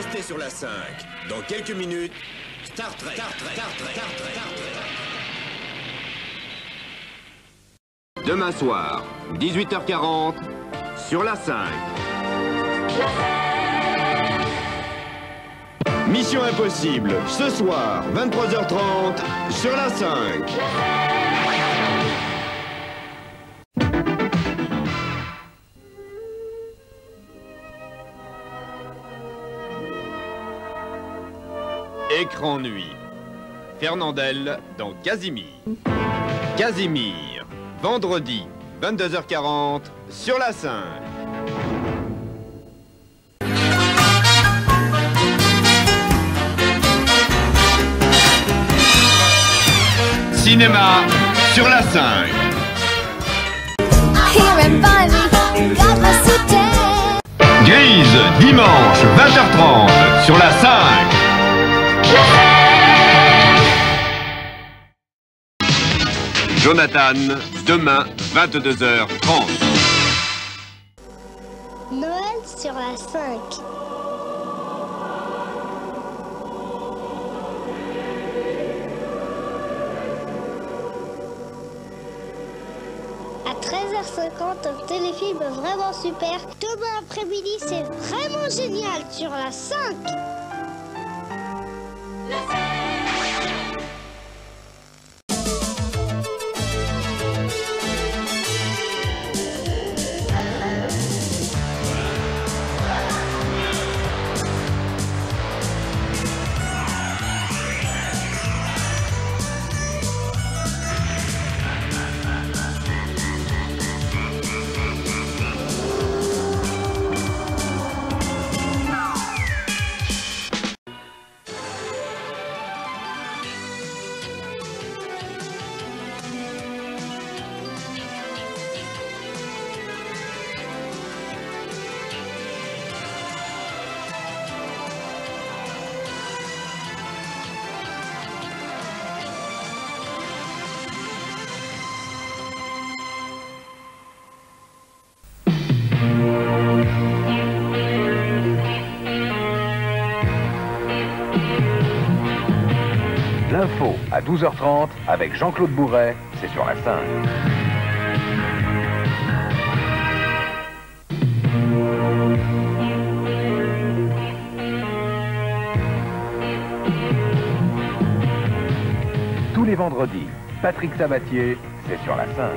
Restez sur la 5. Dans quelques minutes, Star Trek. Demain soir, 18h40, sur la 5. Mission Impossible, ce soir, 23h30, sur la 5. Écran nuit. Fernandel dans Casimir. Casimir, vendredi, 22h40, sur la 5. Cinéma, sur la 5. Grise, dimanche, 20h30, sur la 5. Jonathan, demain, 22h30. Noël sur la 5. À 13h50, un téléfilm vraiment super. Demain après-midi, c'est vraiment génial sur la 5. L'info à 12h30 avec Jean-Claude Bourret, c'est sur la 5. Tous les vendredis, Patrick Sabatier, c'est sur la 5.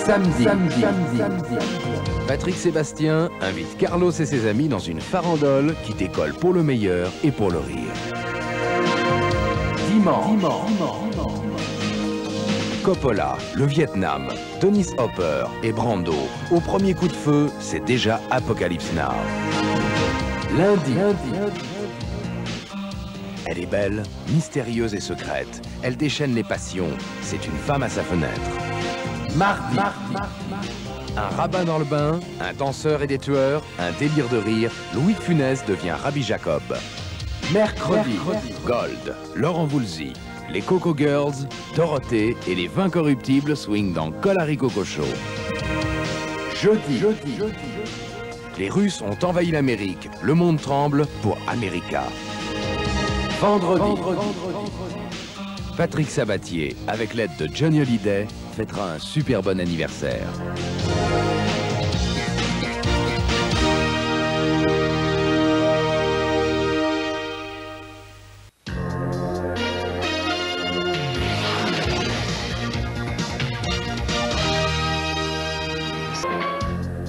Samedi. Patrick Sébastien invite Carlos et ses amis dans une farandole qui décolle pour le meilleur et pour le rire. Dimanche. Coppola, le Vietnam, Dennis Hopper et Brando. Au premier coup de feu, c'est déjà Apocalypse Now. Lundi. Elle est belle, mystérieuse et secrète. Elle déchaîne les passions. C'est une femme à sa fenêtre. Mardi. Un rabbin dans le bain, un danseur et des tueurs, un délire de rire, Louis de Funès devient Rabbi Jacob. Mercredi. Gold, Laurent Voulzy, les Coco Girls, Dorothée et les 20 corruptibles swing dans Colari Coco Show. Jeudi. Les Russes ont envahi l'Amérique, le monde tremble pour America. Vendredi. Patrick Sabatier, avec l'aide de Johnny Hallyday, fêtera un super bon anniversaire.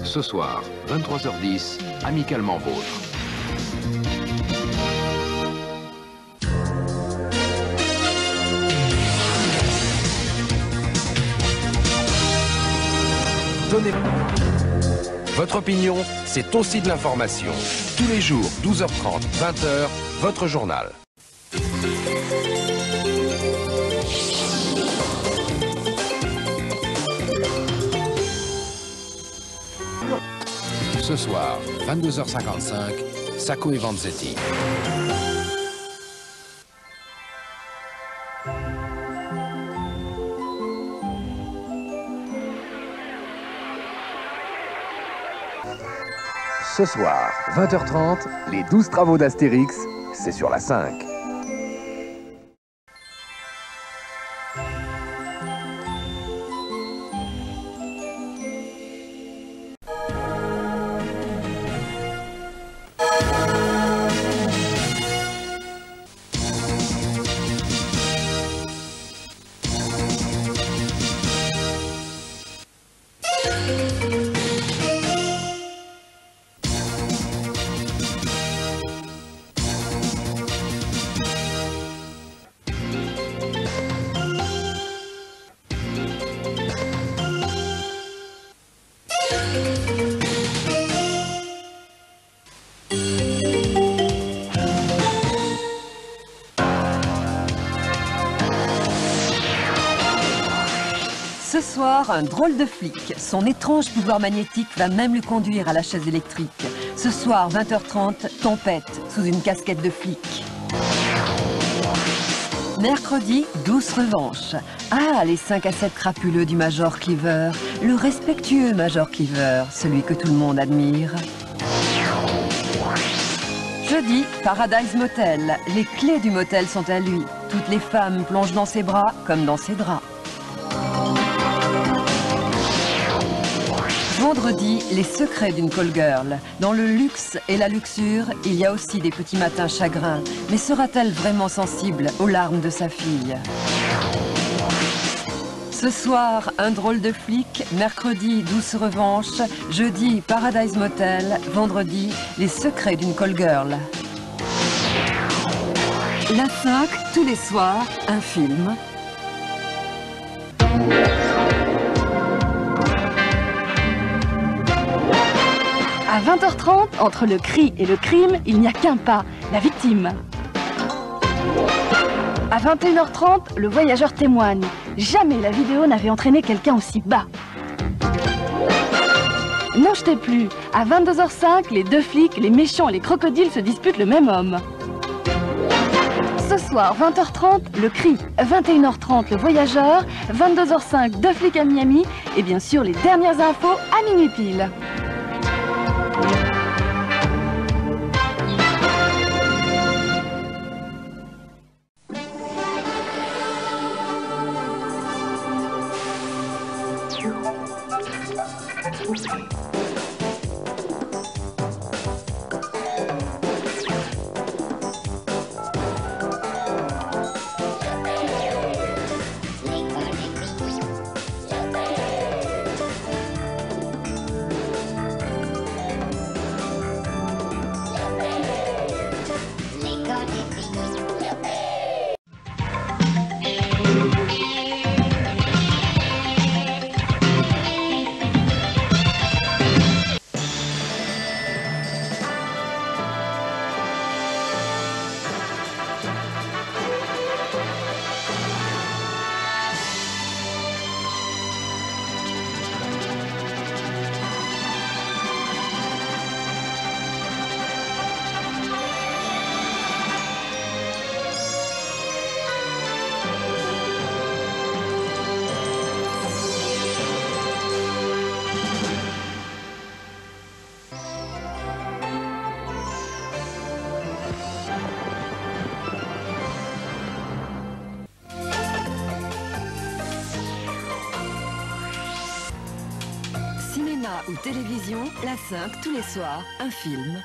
Ce soir, 23h10, Amicalement Vôtre. Votre opinion, c'est aussi de l'information. Tous les jours, 12h30, 20h, votre journal. Ce soir, 22h55, Sacco et Vanzetti. Ce soir, 20h30, les 12 travaux d'Astérix, c'est sur la 5. Ce soir, un drôle de flic. Son étrange pouvoir magnétique va même lui conduire à la chaise électrique. Ce soir, 20h30, Tempête, sous une casquette de flic. Mercredi, douce revanche. Ah, les 5 à 7 crapuleux du Major Cleaver. Le respectueux Major Cleaver, celui que tout le monde admire. Jeudi, Paradise Motel. Les clés du motel sont à lui. Toutes les femmes plongent dans ses bras comme dans ses draps. Vendredi, les secrets d'une call girl. Dans le luxe et la luxure, il y a aussi des petits matins chagrins. Mais sera-t-elle vraiment sensible aux larmes de sa fille? Ce soir, un drôle de flic. Mercredi, douce revanche. Jeudi, Paradise Motel. Vendredi, les secrets d'une call girl. La 5, tous les soirs, un film. À 20h30, entre le cri et le crime, il n'y a qu'un pas, la victime. À 21h30, le voyageur témoigne. Jamais la vidéo n'avait entraîné quelqu'un aussi bas. N'en jetez plus. À 22h05, les deux flics, les méchants et les crocodiles se disputent le même homme. Ce soir, 20h30, le cri. 21h30, le voyageur. 22h05, deux flics à Miami. Et bien sûr, les dernières infos à minuit pile. Cinéma ou télévision, la 5, tous les soirs, un film.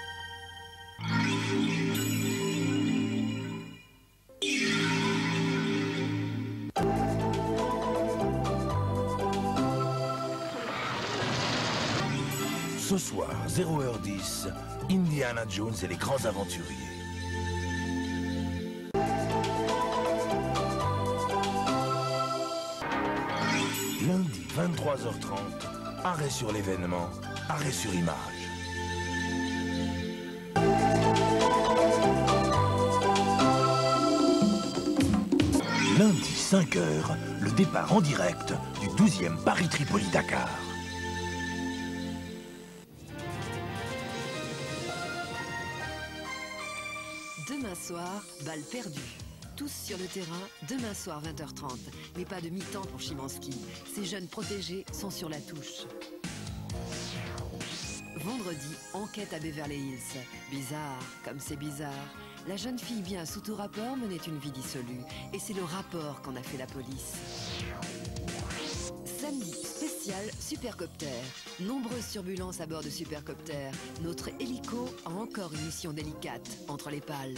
Ce soir, 0h10, Indiana Jones et les grands aventuriers. Lundi, 23h30, arrêt sur l'événement, arrêt sur image. Lundi, 5h, le départ en direct du 12e Paris-Tripoli-Dakar. Demain soir, balle perdue. Tous sur le terrain, demain soir 20h30. Mais pas de mi-temps pour Szymanski. Ces jeunes protégés sont sur la touche. Vendredi, enquête à Beverly Hills. Bizarre, comme c'est bizarre. La jeune fille bien sous tout rapport menait une vie dissolue. Et c'est le rapport qu'en a fait la police. Samedi, spécial Supercopter. Nombreuses turbulences à bord de Supercopter. Notre hélico a encore une mission délicate entre les pales.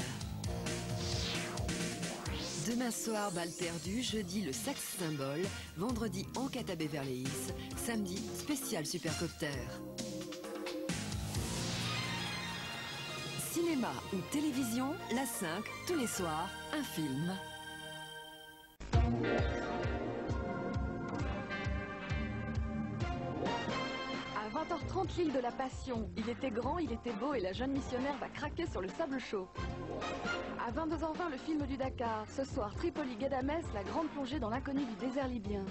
Demain soir, balle perdue. Jeudi, le sexe symbole. Vendredi, enquête à Beverly Hills. Samedi, spécial Supercopter. Cinéma ou télévision, la 5, tous les soirs, un film. À 20h30, l'île de la Passion. Il était grand, il était beau et la jeune missionnaire va craquer sur le sable chaud. À 22h20, le film du Dakar. Ce soir, Tripoli-Ghadamès, la grande plongée dans l'inconnu du désert libyen.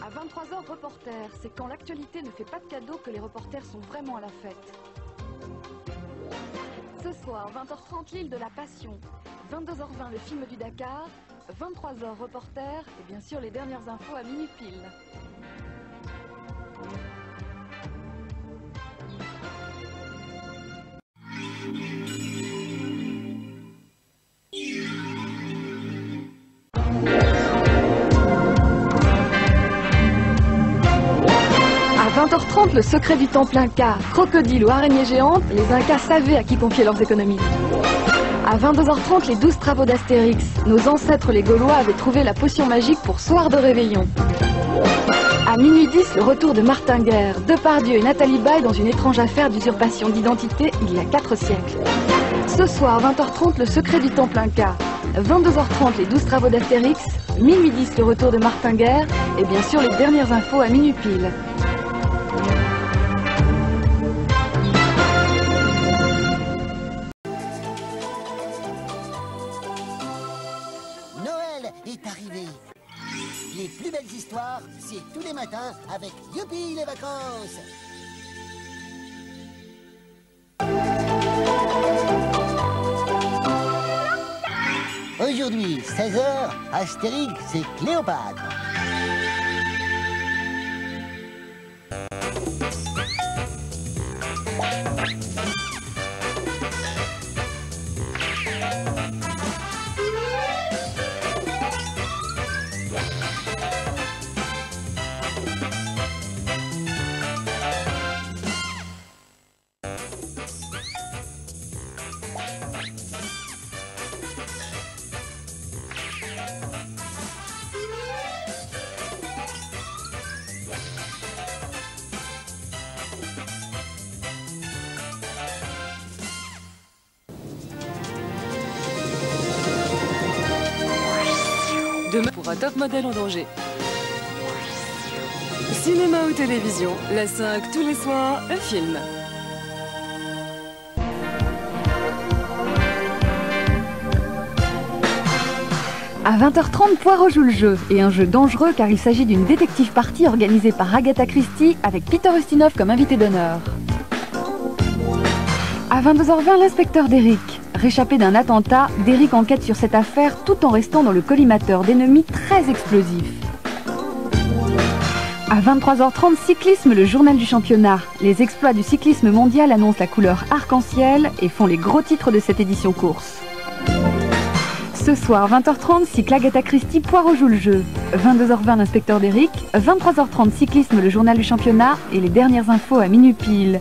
À 23h, reporter. C'est quand l'actualité ne fait pas de cadeaux que les reporters sont vraiment à la fête. Ce soir, 20h30, l'île de la Passion. 22h20, le film du Dakar. 23h, reporter. Et bien sûr, les dernières infos à minuit pile. À 20h30, le secret du temple Inca. Crocodile ou araignée géante, les Incas savaient à qui confier leurs économies. À 22h30, les 12 travaux d'Astérix. Nos ancêtres les Gaulois avaient trouvé la potion magique pour soir de réveillon. À minuit 10, le retour de Martin Guerre, Depardieu et Nathalie Baye dans une étrange affaire d'usurpation d'identité il y a 4 siècles. Ce soir, 20h30, le secret du temple Inca. 22h30, les 12 travaux d'Astérix. Minuit 10, le retour de Martin Guerre. Et bien sûr, les dernières infos à minuit pile. Noël est arrivé. Les plus belles histoires, c'est tous les matins avec Youpi les vacances. Aujourd'hui, 16h, Astérix et Cléopâtre. Demain pour un top modèle en danger. Cinéma ou télévision, la 5 tous les soirs, un film. À 20h30, Poirot joue le jeu, et un jeu dangereux car il s'agit d'une détective party organisée par Agatha Christie avec Peter Ustinov comme invité d'honneur. À 22h20, l'inspecteur Derrick. Réchappé d'un attentat, Derrick enquête sur cette affaire tout en restant dans le collimateur d'ennemis très explosif. À 23h30, cyclisme, le journal du championnat. Les exploits du cyclisme mondial annoncent la couleur arc-en-ciel et font les gros titres de cette édition course. Ce soir, 20h30, cycle Agatha Christie, Poirot joue le jeu. 22h20, l'inspecteur Derrick. 23h30, cyclisme, le journal du championnat et les dernières infos à minuit pile.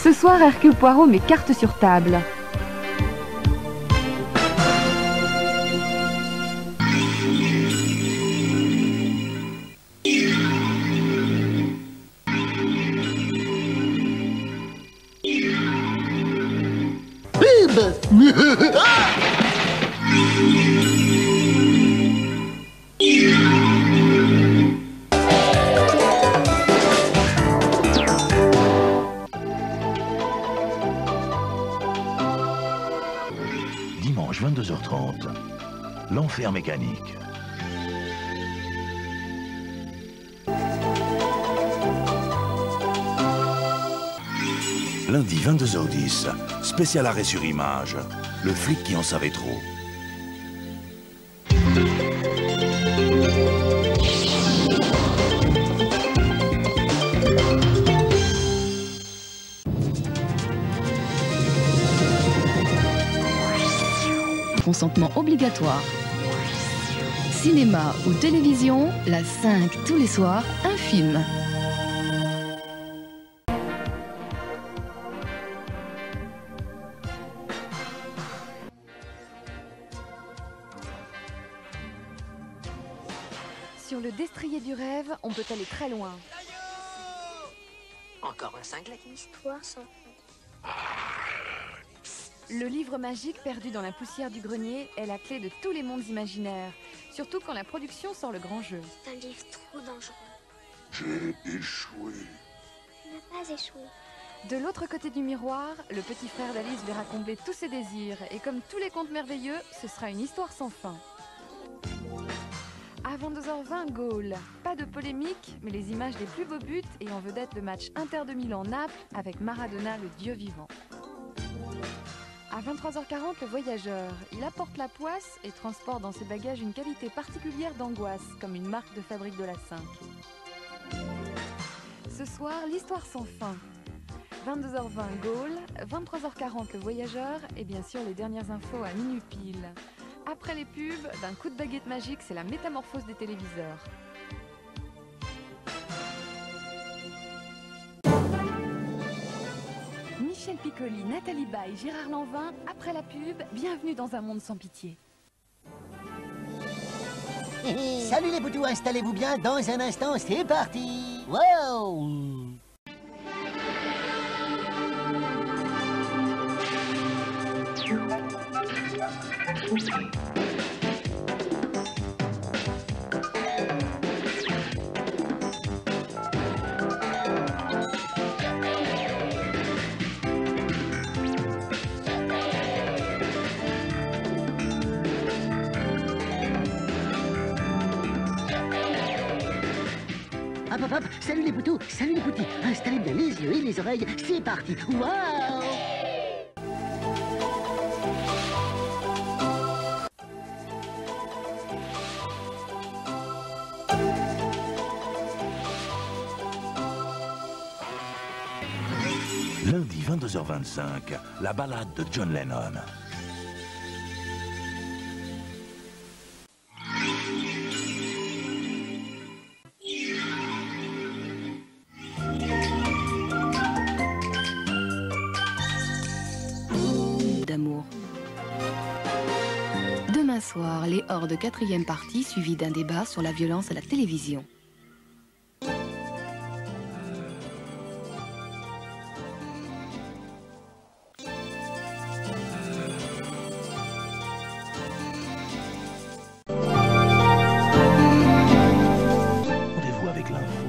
Ce soir, Hercule Poirot met carte sur table. Dimanche 22h30, l'enfer mécanique. Lundi 22h10, spécial arrêt sur image. Le flic qui en savait trop. consentement obligatoire. Cinéma ou télévision, la 5 tous les soirs, un film. Sur le destrier du rêve, on peut aller très loin. Encore un cinglé. Histoire sans fin. Le livre magique perdu dans la poussière du grenier est la clé de tous les mondes imaginaires, surtout quand la production sort le grand jeu. C'est un livre trop dangereux. J'ai échoué. Tu n'as pas échoué. De l'autre côté du miroir, le petit frère d'Alice verra combler tous ses désirs, et comme tous les contes merveilleux, ce sera une histoire sans fin. À 22h20, goal. Pas de polémique, mais les images des plus beaux buts et en vedette le match Inter de Milan-Naples avec Maradona, le dieu vivant. À 23h40, le voyageur. Il apporte la poisse et transporte dans ses bagages une qualité particulière d'angoisse, comme une marque de fabrique de la 5. Ce soir, l'histoire sans fin. 22h20, goal. 23h40, le voyageur. Et bien sûr, les dernières infos à minuit pile. Après les pubs, d'un coup de baguette magique, c'est la métamorphose des téléviseurs. Michel Piccoli, Nathalie Baye, Gérard Lanvin, après la pub, bienvenue dans un monde sans pitié. Salut les boutous, installez-vous bien, dans un instant, c'est parti. Wow! Hop, hop, hop, salut les boutous, salut les poutis. Installez bien les yeux et les oreilles, c'est parti. Waouh! Lundi 22h25, la balade de John Lennon. D'amour. Demain soir, les Hordes 4e partie suivi d'un débat sur la violence à la télévision. Rendez-vous avec l'info.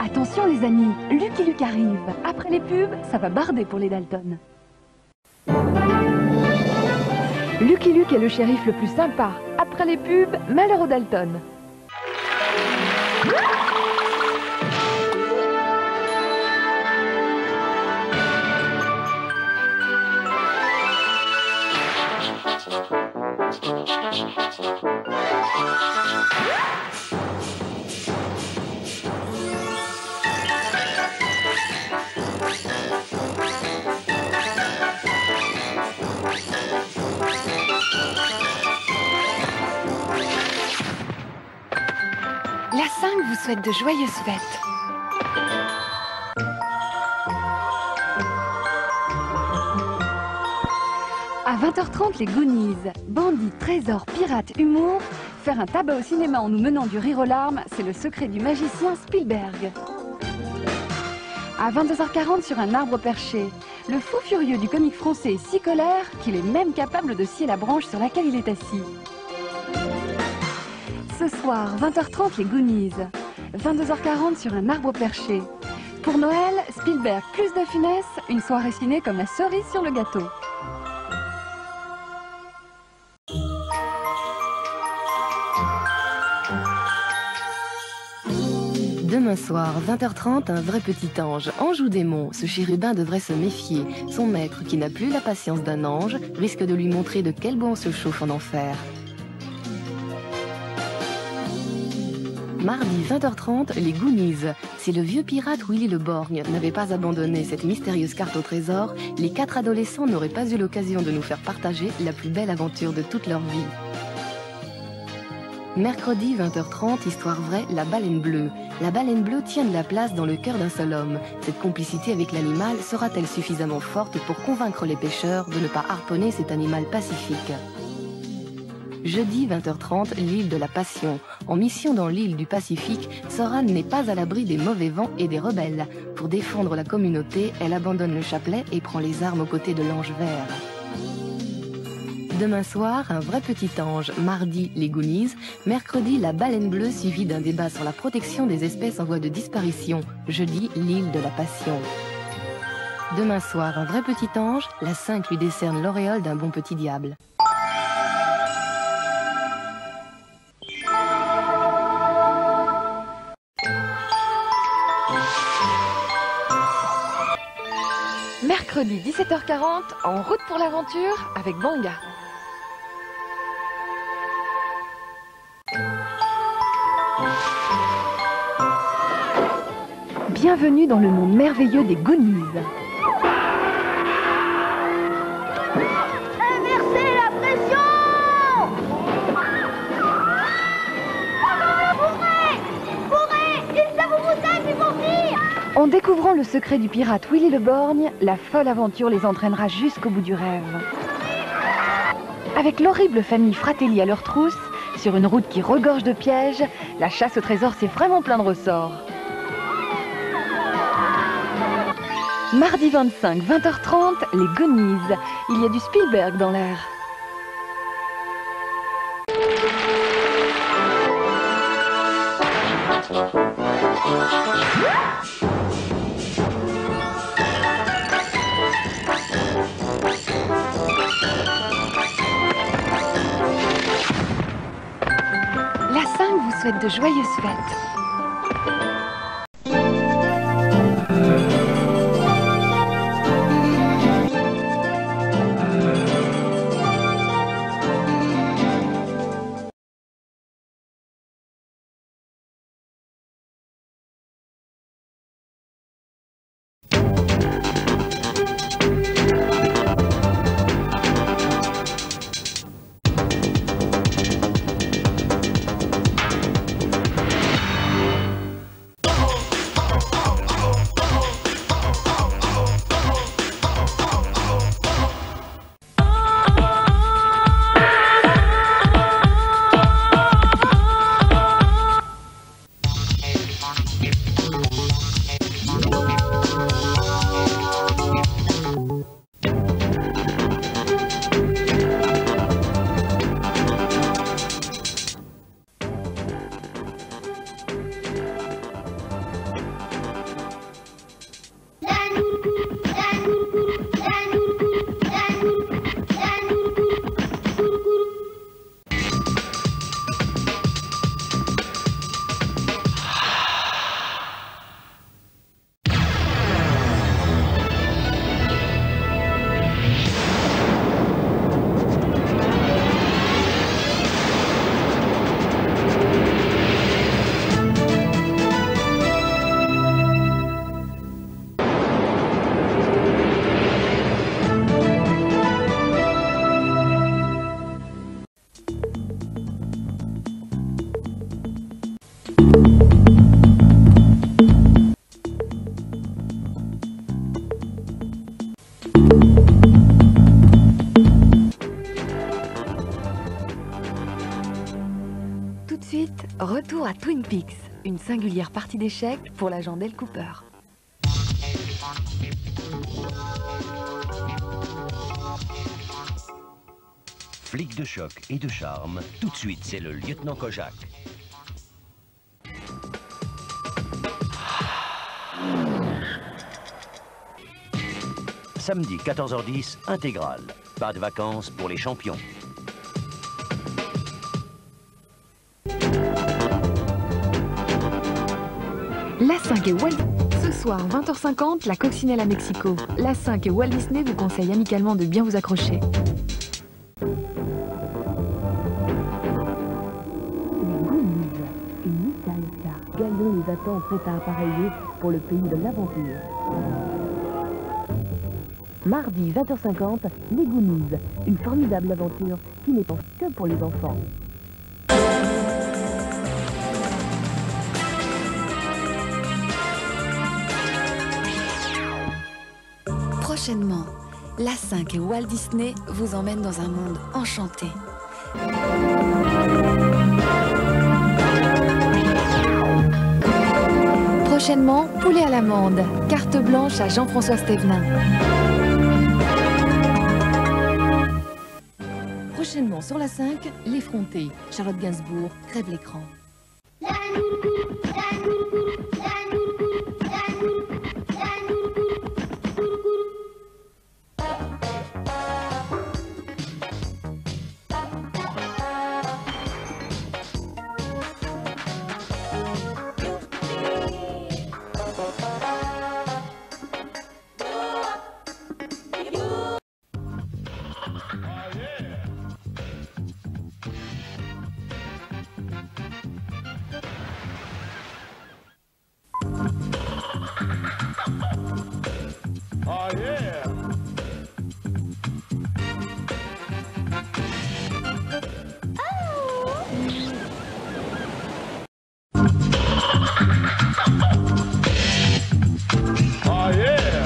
Attention les amis, Lucky Luke arrive. Après les pubs, ça va barder pour les Dalton. Lucky Luke est le shérif le plus sympa. Après les pubs, malheur aux Dalton. La 5 vous souhaite de joyeuses fêtes. À 20h30, les Goonies. Bandits, trésors, pirates, humour. Faire un tabac au cinéma en nous menant du rire aux larmes, c'est le secret du magicien Spielberg. À 22h40, sur un arbre perché. Le fou furieux du comique français est si colère qu'il est même capable de scier la branche sur laquelle il est assis. Ce soir, 20h30, les Goonies. 22h40 sur un arbre perché. Pour Noël, Spielberg plus de finesse, une soirée ciné comme la cerise sur le gâteau. Demain soir, 20h30, un vrai petit ange, ange ou démon, ce chérubin devrait se méfier. Son maître, qui n'a plus la patience d'un ange, risque de lui montrer de quel bois on se chauffe en enfer. Mardi 20h30, les Goonies. Si le vieux pirate Willy le Borgne n'avait pas abandonné cette mystérieuse carte au trésor, les 4 adolescents n'auraient pas eu l'occasion de nous faire partager la plus belle aventure de toute leur vie. Mercredi 20h30, histoire vraie, la baleine bleue. La baleine bleue tient de la place dans le cœur d'un seul homme. Cette complicité avec l'animal sera-t-elle suffisamment forte pour convaincre les pêcheurs de ne pas harponner cet animal pacifique? Jeudi 20h30, l'île de la Passion. En mission dans l'île du Pacifique, Soran n'est pas à l'abri des mauvais vents et des rebelles. Pour défendre la communauté, elle abandonne le chapelet et prend les armes aux côtés de l'ange vert. Demain soir, un vrai petit ange. Mardi, les Goonies. Mercredi, la baleine bleue suivie d'un débat sur la protection des espèces en voie de disparition. Jeudi, l'île de la Passion. Demain soir, un vrai petit ange. La 5 lui décerne l'auréole d'un bon petit diable. Mercredi 17h40, en route pour l'aventure avec Banga. Bienvenue dans le monde merveilleux des Goonies. Inversez la pression! Courez! Une savouroutaille du vampire! En découvrant le secret du pirate Willy le Borgne, la folle aventure les entraînera jusqu'au bout du rêve. Avec l'horrible famille Fratelli à leur trousse, sur une route qui regorge de pièges, la chasse au trésor c'est vraiment plein de ressorts. Mardi 25, 20h30, les Goonies. Il y a du Spielberg dans l'air. La 5 vous souhaite de joyeuses fêtes. Tout de suite, retour à Twin Peaks, une singulière partie d'échecs pour l'agent Dale Cooper. Flic de choc et de charme, tout de suite c'est le lieutenant Kojak. Samedi 14h10, intégrale. Pas de vacances pour les champions. La 5 et Walt... Ce soir, 20h50, la Coccinelle à Mexico. La 5 et Walt Disney vous conseillent amicalement de bien vous accrocher. Une mystérieuse carte Galion les attend prête à appareiller pour le pays de l'aventure. Mardi 20h50, les Goonies, une formidable aventure qui n'est pensée que pour les enfants. Prochainement, la 5 et Walt Disney vous emmènent dans un monde enchanté. Prochainement, Poulet à l'amande, carte blanche à Jean-François Stévenin. Prochainement sur la 5, L'Effronté. Charlotte Gainsbourg crève l'écran. Oh yeah! Oh yeah!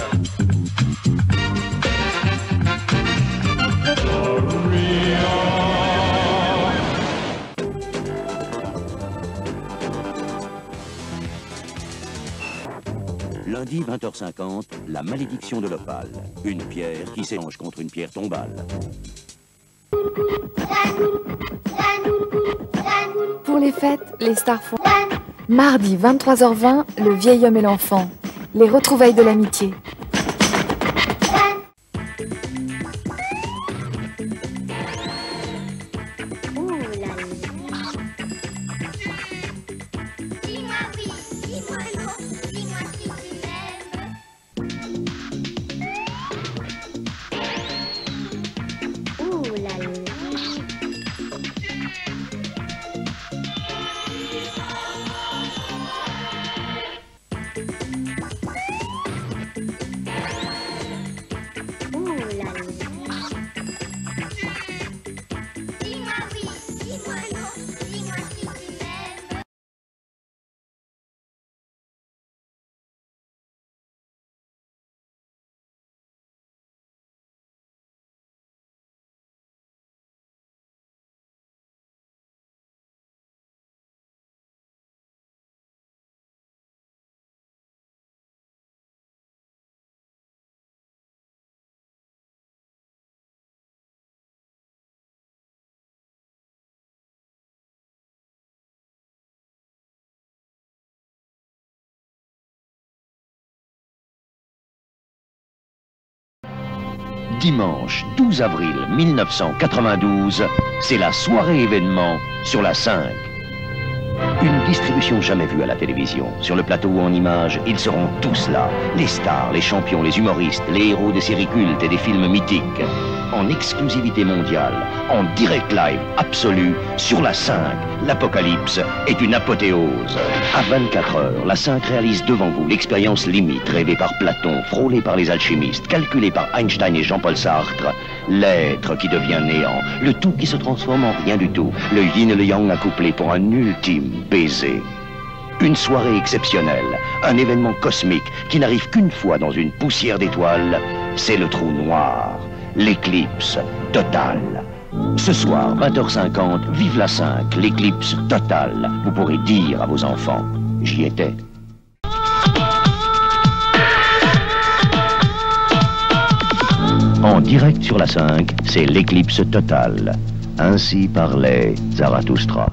Lundi 20h50, la malédiction de l'opale. Une pierre qui s'échange contre une pierre tombale. Pour les fêtes, les stars font... Mardi 23h20, Le vieil homme et l'enfant. Les retrouvailles de l'amitié. Dimanche 12 avril 1992, c'est la soirée événement sur la 5. Une distribution jamais vue à la télévision. Sur le plateau ou en images, ils seront tous là. Les stars, les champions, les humoristes, les héros des séries cultes et des films mythiques. En exclusivité mondiale, en direct live absolu, sur la 5. L'Apocalypse est une apothéose. À 24 heures, la 5 réalise devant vous l'expérience limite rêvée par Platon, frôlée par les alchimistes, calculée par Einstein et Jean-Paul Sartre. L'être qui devient néant, le tout qui se transforme en rien du tout, le yin et le yang accouplés pour un ultime baiser. Une soirée exceptionnelle, un événement cosmique qui n'arrive qu'une fois dans une poussière d'étoiles, c'est le trou noir, l'éclipse totale. Ce soir, 20h50, vive la 5, l'éclipse totale. Vous pourrez dire à vos enfants, j'y étais. En direct sur la 5, c'est l'éclipse totale. Ainsi parlait Zarathustra.